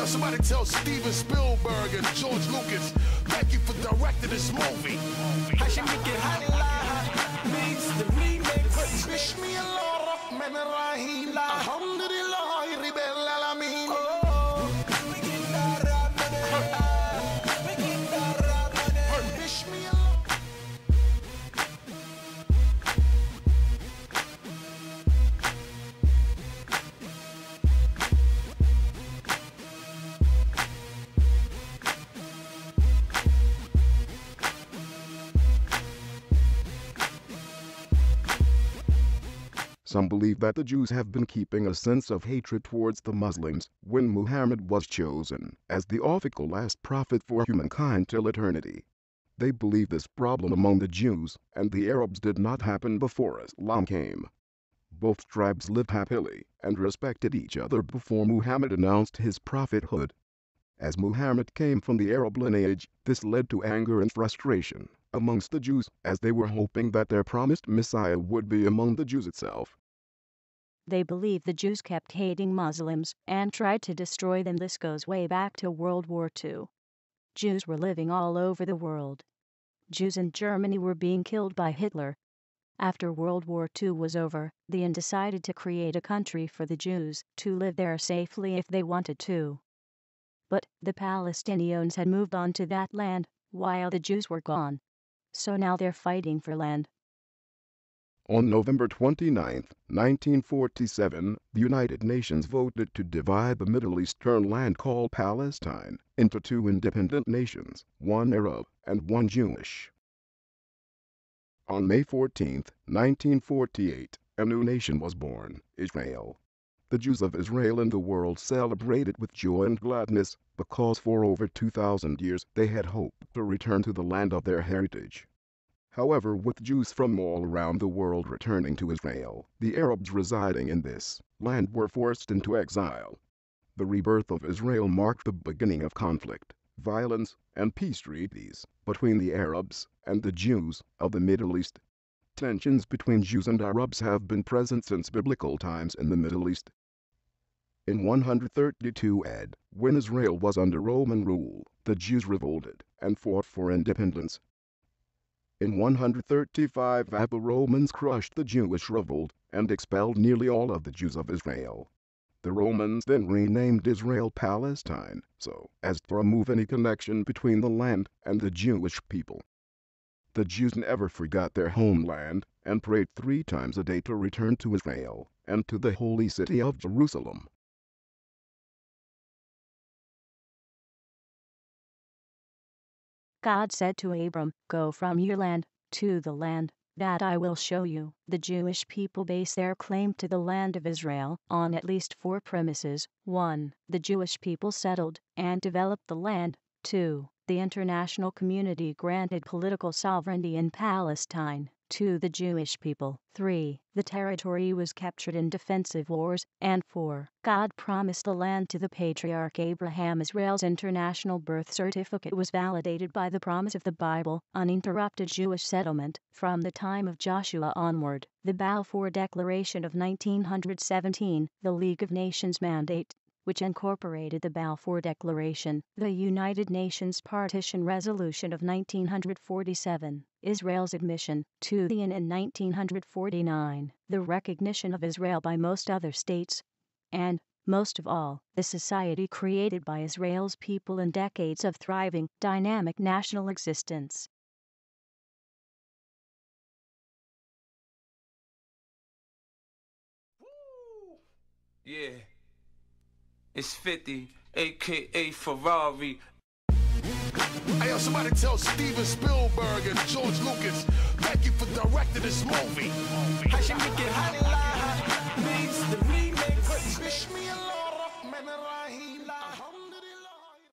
Somebody tell Steven Spielberg and George Lucas, thank you for directing this movie. Means the remix. Bismillahirrahmanirrahim. Alhamdulillah, Rabbil Alamin. Some believe that the Jews have been keeping a sense of hatred towards the Muslims when Muhammad was chosen as the official last prophet for humankind till eternity. They believe this problem among the Jews and the Arabs did not happen before Islam came. Both tribes lived happily and respected each other before Muhammad announced his prophethood. As Muhammad came from the Arab lineage, this led to anger and frustration amongst the Jews as they were hoping that their promised Messiah would be among the Jews itself. They believe the Jews kept hating Muslims and tried to destroy them. This goes way back to World War II. Jews were living all over the world. Jews in Germany were being killed by Hitler. After World War II was over, the UN decided to create a country for the Jews to live there safely if they wanted to. But the Palestinians had moved on to that land while the Jews were gone. So now they're fighting for land. On November 29, 1947, the United Nations voted to divide the Middle Eastern land called Palestine into two independent nations, one Arab and one Jewish. On May 14, 1948, a new nation was born, Israel. The Jews of Israel and the world celebrated with joy and gladness because for over 2,000 years they had hoped to return to the land of their heritage. However, with Jews from all around the world returning to Israel, the Arabs residing in this land were forced into exile. The rebirth of Israel marked the beginning of conflict, violence, and peace treaties between the Arabs and the Jews of the Middle East. Tensions between Jews and Arabs have been present since biblical times in the Middle East. In 132 AD, when Israel was under Roman rule, the Jews revolted and fought for independence. In 135 AD, the Romans crushed the Jewish revolt and expelled nearly all of the Jews of Israel. The Romans then renamed Israel Palestine so as to remove any connection between the land and the Jewish people. The Jews never forgot their homeland and prayed 3 times a day to return to Israel and to the holy city of Jerusalem. God said to Abram, "Go from your land to the land that I will show you." The Jewish people base their claim to the land of Israel on at least 4 premises. 1. The Jewish people settled and developed the land. 2. The international community granted political sovereignty in Palestine to the Jewish people. 3. The territory was captured in defensive wars. And 4. God promised the land to the patriarch Abraham. Israel's international birth certificate was validated by the promise of the Bible, uninterrupted Jewish settlement from the time of Joshua onward. The Balfour Declaration of 1917, the League of Nations Mandate, which incorporated the Balfour Declaration, the United Nations Partition Resolution of 1947, Israel's admission to the UN in 1949, the recognition of Israel by most other states, and, most of all, the society created by Israel's people in decades of thriving, dynamic national existence. Woo! Yeah. It's 50, aka Ferrari. Hey, somebody tell Steven Spielberg and George Lucas, thank you for directing this movie.